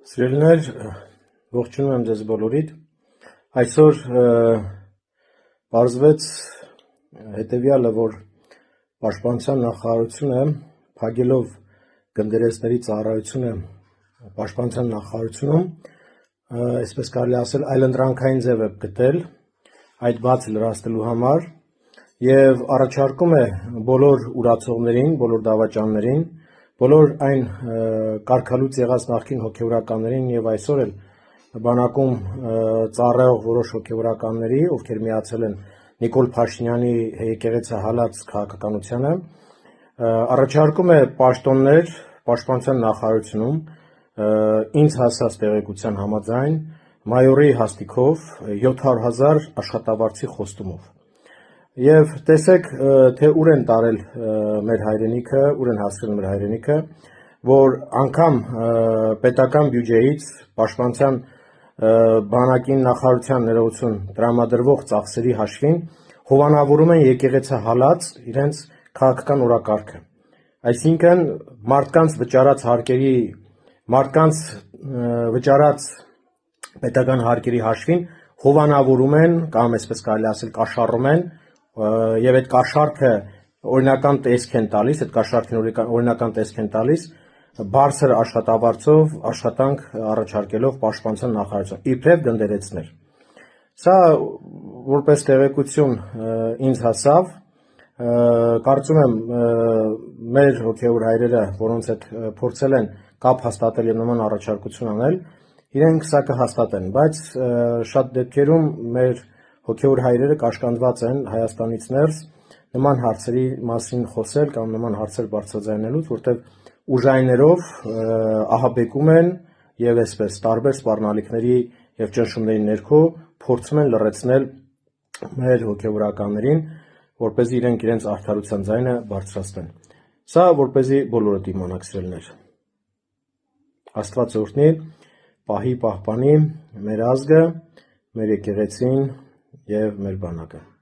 Սիրելիներ, ողջունում եմ ձեզ բոլորիդ։ Այսօր պարզվեց հետևյալը, որ Պաշտպանության նախարարությունը փակելով գնդերեսների ծառայությունը Պաշտպանության նախարարությունում, այսպես կարելի ասել, այլընտրանքային ձև է գտել այդ բացը լրացնելու համար եւ առաջարկում է բոլոր ուրացողներին, բոլոր դավաճաններին, բոլոր այն կարգալուծ եղած նախկին հոգևորականներին եւ այսօր էլ բանակում ծառայող որոշ հոգևորականների, ովքեր միացել են Նիկոլ Փաշինյանի եկեղեցի հալած քաղաքականությանը, առաջարկում է պաշտոններ Պաշտպանության նախարարությունում ինձ հասած տեղեկության համաձայն մայորի հաստիքով 700,000 աշխատավարձի խոստումով։ Եվ տեսեք, թե ուր են տարել մեր հայրենիքը, ուր են հասցրել մեր հայրենիքը, որ անգամ պետական բյուջեից Պաշտպանության բանակին նախարարության ներողություն տրամադրվող ծախսերի հաշվին հովանավորում են եկեղեցի հալած իրենց քաղաքական օրակարգը։ Այսինքն մարդկանց վճարած հարկերի, մարդկանց վճարած պետական հարկերի հաշվին հովանավորում են կամ այսպես կարելի ասել կաշառում են եւ այդ կաշառքը օրինական տեսք են տալիս, այդ կաշառքին օրինական տեսք են տալիս բարձր աշխատավարձով աշխատանք առաջարկելով Պաշտպանության նախարարություն, իբրև գնդերեցներ։ Սա որպես տեղեկություն ինձ հասավ, կարծում եմ մեր հոգևոր հայրերը, որոնց հետ փորձել են կապ հաստատել եւ նման առաջարկություն անել, իրենք սա կհաստատեն, բայց շատ դեպքերում մեր հոգևոր հայրերը կաշկանդված են Հայաստանից ներս նման հարցերի մասին խոսել կամ նման հարցեր բարձրաձայնելուց, որտեղ ուժայիներով ահաբեկում են եւ այսպես տարբեր սպառնալիքների եւ ճնշումների ներքո փորձում են լռեցնել մեր հոգևորականներին, որպեսզի իրենք իրենց արդարության ձայնը բարձրացնեն։ Սա որպեսզի բոլորը դիմանաք սիրելիներ։ Աստված օրհնի, պահի պահպանի մեր ազգը, մեր եկեղեցին եւ մեր բանակը։